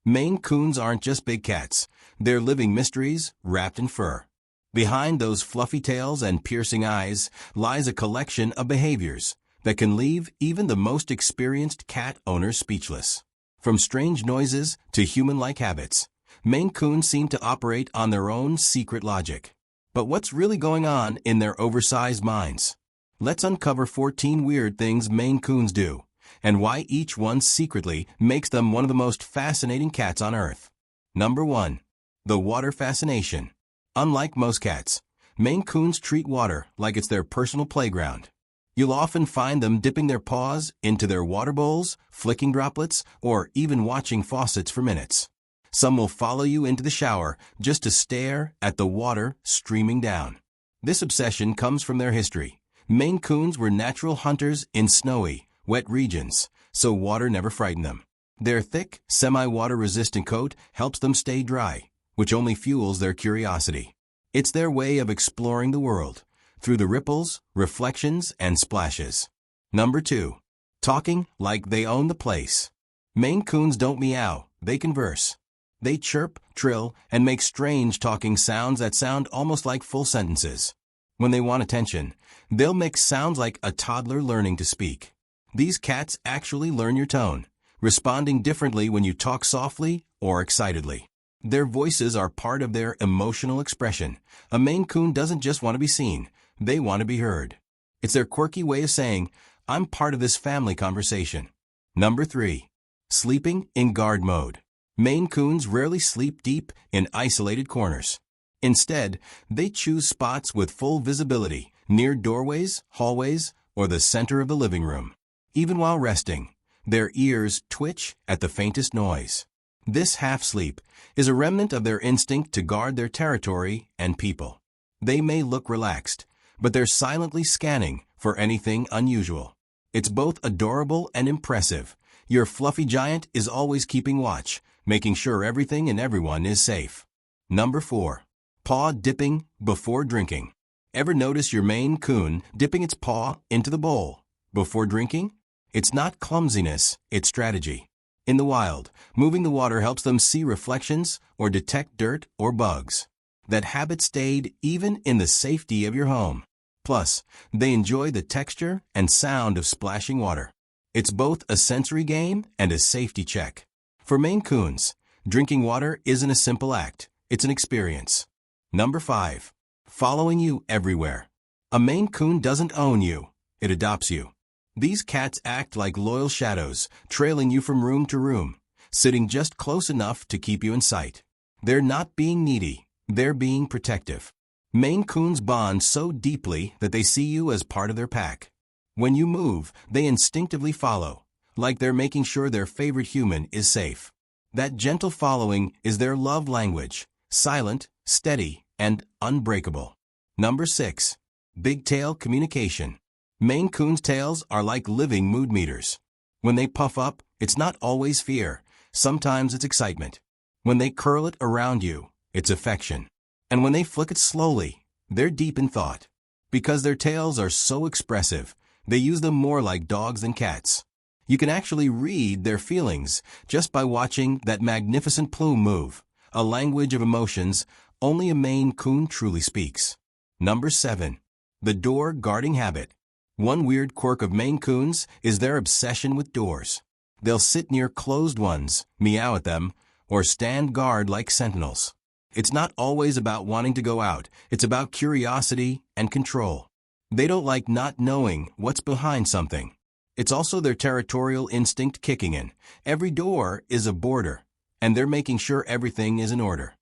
Maine Coons aren't just big cats. They're living mysteries wrapped in fur. Behind those fluffy tails and piercing eyes lies a collection of behaviors that can leave even the most experienced cat owners speechless. From strange noises to human-like habits, Maine Coons seem to operate on their own secret logic. But what's really going on in their oversized minds? Let's uncover 14 weird things Maine Coons do, and why each one secretly makes them one of the most fascinating cats on Earth. Number 1. The water fascination. Unlike most cats, Maine Coons treat water like it's their personal playground. You'll often find them dipping their paws into their water bowls, flicking droplets, or even watching faucets for minutes. Some will follow you into the shower just to stare at the water streaming down. This obsession comes from their history. Maine Coons were natural hunters in snowy, wet regions, so water never frightened them. Their thick, semi-water-resistant coat helps them stay dry, which only fuels their curiosity. It's their way of exploring the world, through the ripples, reflections, and splashes. Number 2. Talking like they own the place. Maine Coons don't meow, they converse. They chirp, trill, and make strange talking sounds that sound almost like full sentences. When they want attention, they'll make sounds like a toddler learning to speak. These cats actually learn your tone, responding differently when you talk softly or excitedly. Their voices are part of their emotional expression. A Maine Coon doesn't just want to be seen, they want to be heard. It's their quirky way of saying, I'm part of this family conversation. Number 3. Sleeping in guard mode. Maine Coons rarely sleep deep in isolated corners. Instead, they choose spots with full visibility, near doorways, hallways, or the center of the living room. Even while resting, their ears twitch at the faintest noise. This half-sleep is a remnant of their instinct to guard their territory and people. They may look relaxed, but they're silently scanning for anything unusual. It's both adorable and impressive. Your fluffy giant is always keeping watch, making sure everything and everyone is safe. Number 4. Paw dipping before drinking. Ever notice your Maine Coon dipping its paw into the bowl before drinking? It's not clumsiness, it's strategy. In the wild, moving the water helps them see reflections or detect dirt or bugs. That habit stayed even in the safety of your home. Plus, they enjoy the texture and sound of splashing water. It's both a sensory game and a safety check. For Maine Coons, drinking water isn't a simple act, it's an experience. Number 5. Following you everywhere. A Maine Coon doesn't own you, it adopts you. These cats act like loyal shadows, trailing you from room to room, sitting just close enough to keep you in sight. They're not being needy, they're being protective. Maine Coons bond so deeply that they see you as part of their pack. When you move, they instinctively follow, like they're making sure their favorite human is safe. That gentle following is their love language, silent, steady, and unbreakable. Number 6. Big tail communication. Maine Coons' tails are like living mood meters. When they puff up, it's not always fear. Sometimes it's excitement. When they curl it around you, it's affection. And when they flick it slowly, they're deep in thought. Because their tails are so expressive, they use them more like dogs than cats. You can actually read their feelings just by watching that magnificent plume move, a language of emotions only a Maine Coon truly speaks. Number 7. The door guarding habit. One weird quirk of Maine Coons is their obsession with doors. They'll sit near closed ones, meow at them, or stand guard like sentinels. It's not always about wanting to go out, it's about curiosity and control. They don't like not knowing what's behind something. It's also their territorial instinct kicking in. Every door is a border, and they're making sure everything is in order.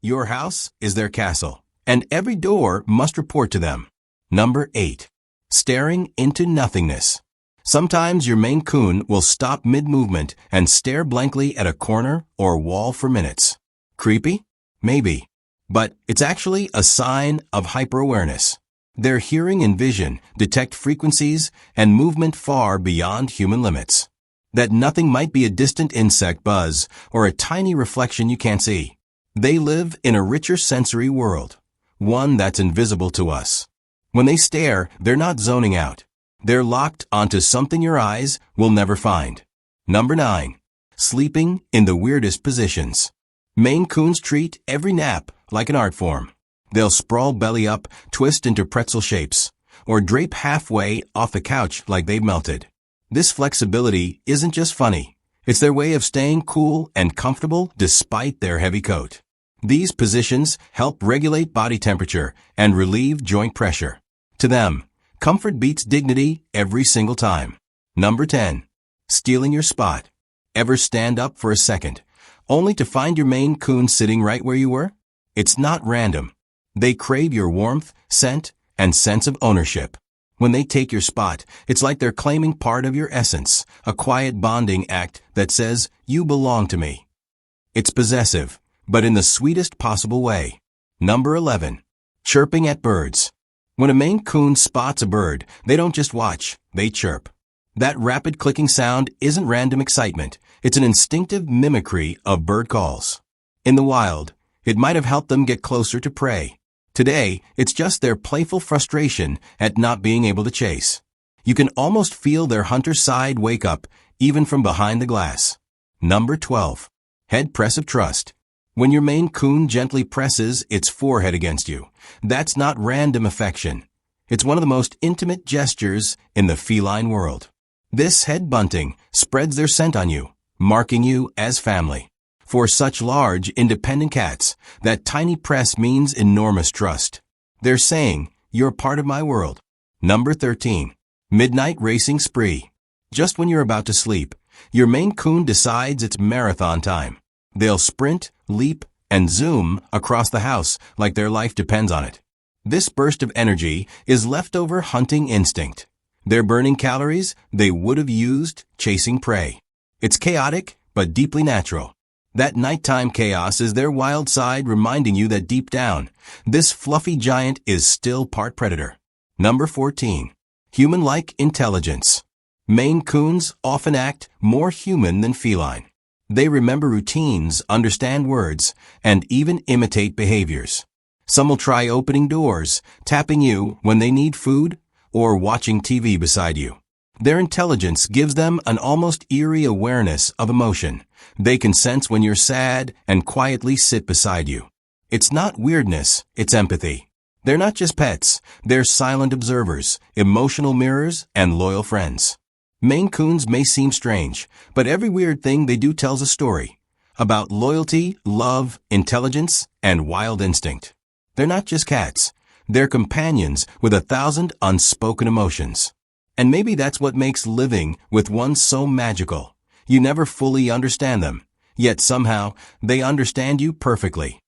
Your house is their castle, and every door must report to them. Number 8. Staring into nothingness. Sometimes your Maine Coon will stop mid-movement and stare blankly at a corner or wall for minutes. Creepy? Maybe. But it's actually a sign of hyper-awareness. Their hearing and vision detect frequencies and movement far beyond human limits. That nothing might be a distant insect buzz or a tiny reflection you can't see. They live in a richer sensory world, one that's invisible to us. When they stare, they're not zoning out. They're locked onto something your eyes will never find. Number 9. sleeping in the weirdest positions. Maine Coons treat every nap like an art form. They'll sprawl belly up, twist into pretzel shapes, or drape halfway off the couch like they've melted. This flexibility isn't just funny. It's their way of staying cool and comfortable despite their heavy coat. These positions help regulate body temperature and relieve joint pressure. To them, comfort beats dignity every single time. Number 10. Stealing your spot. Ever stand up for a second, only to find your Maine Coon sitting right where you were? It's not random. They crave your warmth, scent, and sense of ownership. When they take your spot, it's like they're claiming part of your essence, a quiet bonding act that says, "You belong to me." It's possessive, but in the sweetest possible way. Number 11. Chirping at birds. When a Maine Coon spots a bird, they don't just watch, they chirp. That rapid clicking sound isn't random excitement. It's an instinctive mimicry of bird calls. In the wild, it might have helped them get closer to prey. Today, it's just their playful frustration at not being able to chase. You can almost feel their hunter side wake up, even from behind the glass. Number 12. Head press of trust. When your Maine Coon gently presses its forehead against you, that's not random affection. It's one of the most intimate gestures in the feline world. This head bunting spreads their scent on you, marking you as family. For such large, independent cats, that tiny press means enormous trust. They're saying, "You're part of my world." Number 13. Midnight racing spree. Just when you're about to sleep, your Maine Coon decides it's marathon time. They'll sprint, leap, and zoom across the house like their life depends on it. This burst of energy is leftover hunting instinct. They're burning calories they would have used chasing prey. It's chaotic, but deeply natural. That nighttime chaos is their wild side reminding you that deep down, this fluffy giant is still part predator. Number 14. Human-like intelligence. Maine Coons often act more human than feline. They remember routines, understand words, and even imitate behaviors. Some will try opening doors, tapping you when they need food, or watching TV beside you. Their intelligence gives them an almost eerie awareness of emotion. They can sense when you're sad and quietly sit beside you. It's not weirdness, it's empathy. They're not just pets, they're silent observers, emotional mirrors, and loyal friends. Maine Coons may seem strange, but every weird thing they do tells a story about loyalty, love, intelligence, and wild instinct. They're not just cats. They're companions with 1,000 unspoken emotions. And maybe that's what makes living with one so magical. You never fully understand them, yet somehow they understand you perfectly.